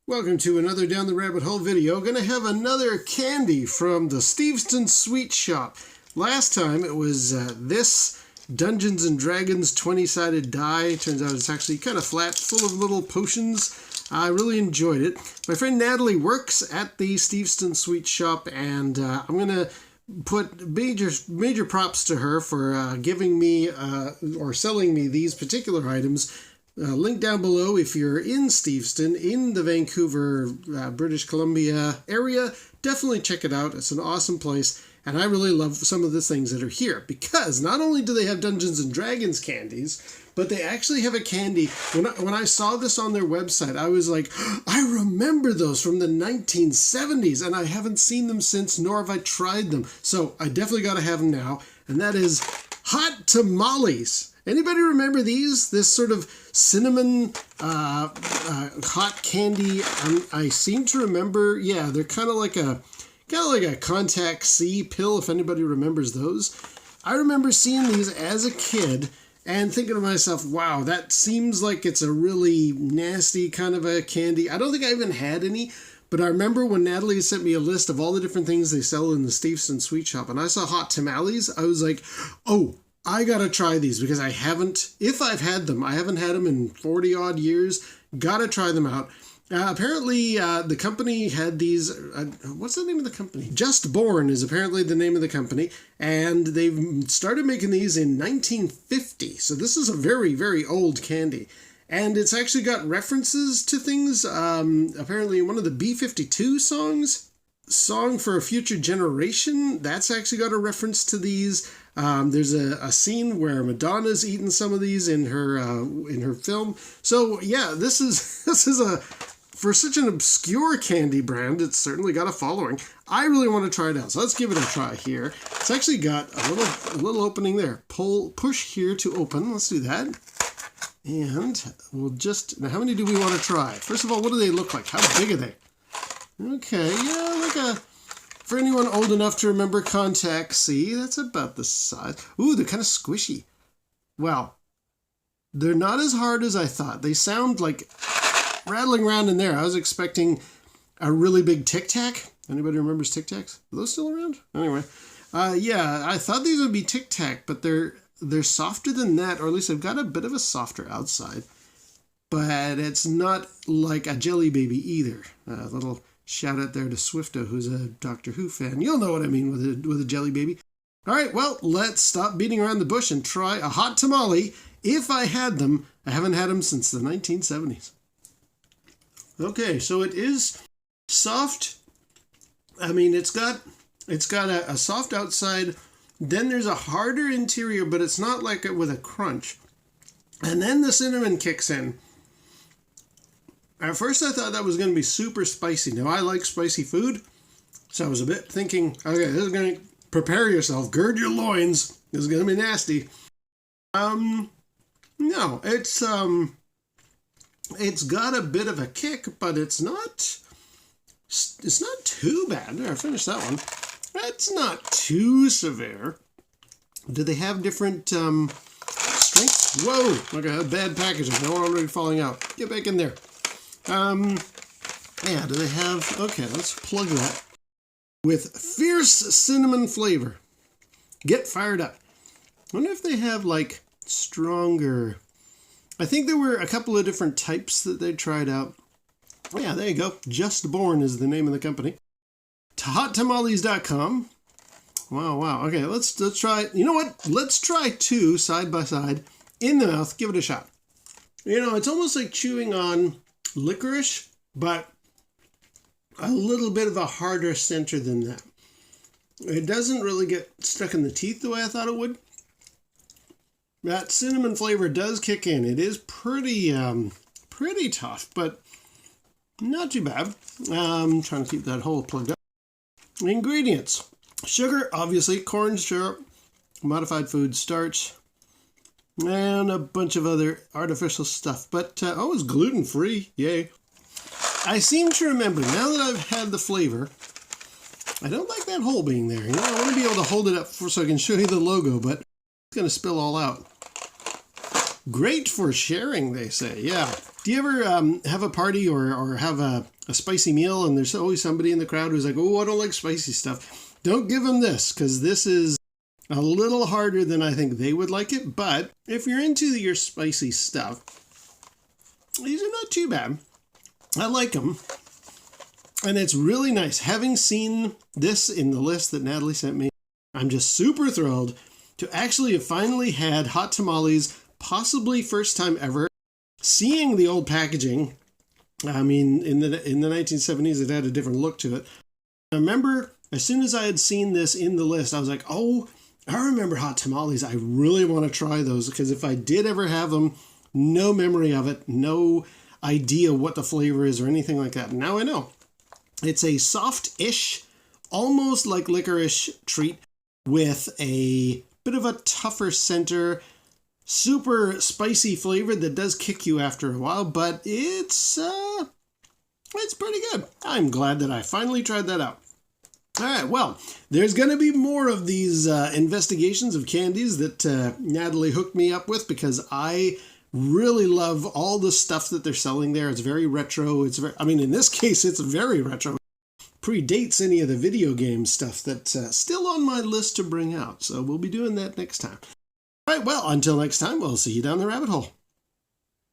Welcome to another Down the Rabbit Hole video. Gonna have another candy from the Steveston Sweet Shoppe. Last time it was this Dungeons & Dragons 20-sided die. Turns out it's actually kind of flat, full of little potions. I really enjoyed it. My friend Natalie works at the Steveston Sweet Shoppe, and I'm gonna put major props to her for giving me or selling me these particular items. Link down below if you're in Steveston, in the Vancouver, British Columbia area. Definitely check it out. It's an awesome place. And I really love some of the things that are here because not only do they have Dungeons & Dragons candies, but they actually have a candy. When I saw this on their website, I was like, I remember those from the 1970s, and I haven't seen them since, nor have I tried them. So I definitely got to have them now, and that is Hot Tamales. Anybody remember these? This sort of cinnamon hot candy. I seem to remember. Yeah, they're kind of like a Contact C pill. If anybody remembers those, I remember seeing these as a kid and thinking to myself, "Wow, that seems like it's a really nasty kind of a candy." I don't think I even had any. But I remember when Natalie sent me a list of all the different things they sell in the Steveston Sweet Shoppe, and I saw Hot Tamales. I was like, "Oh, I gotta try these," because I haven't, if I've had them, I haven't had them in 40 odd years. Gotta try them out. Apparently, the company had these, what's the name of the company? Just Born is apparently the name of the company, and they've started making these in 1950. So this is a very, very old candy. And it's actually got references to things, apparently in one of the B-52 songs, Song for a Future Generation, that's actually got a reference to these. There's a scene where Madonna's eating some of these in her film. So yeah, this is a, for such an obscure candy brand, it's certainly got a following. I really want to try it out, so let's give it a try here. It's actually got a little opening there. Push here to open. Let's do that. And we'll just, now how many do we want to try? First of all, what do they look like? How big are they? Okay, yeah, for anyone old enough to remember Contact C, that's about the size. Ooh, they're kind of squishy. Well, they're not as hard as I thought. They sound like rattling around in there. I was expecting a really big Tic Tac. Anybody remembers Tic Tacs? Are those still around? Anyway, yeah, I thought these would be Tic Tac, but they're softer than that, or at least they've got a bit of a softer outside. But it's not like a Jelly Baby either. A little shout out there to Swifto, who's a Doctor Who fan. You'll know what I mean with a Jelly Baby. All right, well, let's stop beating around the bush and try a Hot Tamale. If I had them, I haven't had them since the 1970s. Okay, so it is soft. I mean, it's got a soft outside. Then there's a harder interior, but it's not like it with a crunch. And then the cinnamon kicks in. At first, I thought that was going to be super spicy. Now, I like spicy food, so I was a bit thinking, okay, this is going to prepare yourself. Gird your loins. This is going to be nasty. No, it's got a bit of a kick, but it's not too bad. There, I finished that one. That's not too severe. Do they have different strengths? Whoa, look at that bad packaging. They're already falling out. Get back in there. Yeah, do they have, okay, let's plug that. With fierce cinnamon flavor. Get fired up. I wonder if they have like stronger, I think there were a couple of different types that they tried out. Yeah, there you go. Just Born is the name of the company. HotTamales.com. Wow. Okay, let's try, you know what? Let's try two side by side in the mouth. Give it a shot. You know, it's almost like chewing on licorice, but a little bit of a harder center than that. It doesn't really get stuck in the teeth the way I thought it would. That cinnamon flavor does kick in. It is pretty tough, but not too bad. I'm trying to keep that hole plugged up. Ingredients. Sugar, obviously, corn syrup, modified food, starch, and a bunch of other artificial stuff. But, it's gluten-free. Yay. I seem to remember, now that I've had the flavor, I don't like that hole being there. You know, I want to be able to hold it up so I can show you the logo, but it's going to spill all out. Great for sharing, they say. Yeah. Do you ever have a party or have a spicy meal and there's always somebody in the crowd who's like, oh, I don't like spicy stuff? Don't give them this, because this is a little harder than I think they would like it. But if you're into your spicy stuff, these are not too bad. I like them. And it's really nice. Having seen this in the list that Natalie sent me, I'm just super thrilled to actually have finally had Hot Tamales, possibly first time ever. Seeing the old packaging, I mean, in the 1970s, it had a different look to it. I remember as soon as I had seen this in the list, I was like, oh, I remember Hot Tamales. I really want to try those, because if I did ever have them, no memory of it, no idea what the flavor is or anything like that. Now I know. It's a soft-ish, almost like licorice treat with a bit of a tougher center. Super spicy flavor that does kick you after a while, but it's pretty good. I'm glad that I finally tried that out. All right, well, there's going to be more of these investigations of candies that Natalie hooked me up with, because I really love all the stuff that they're selling there. It's very retro. In this case, it's very retro. Predates any of the video game stuff that's still on my list to bring out. So we'll be doing that next time. All right, well, until next time, we'll see you down the rabbit hole.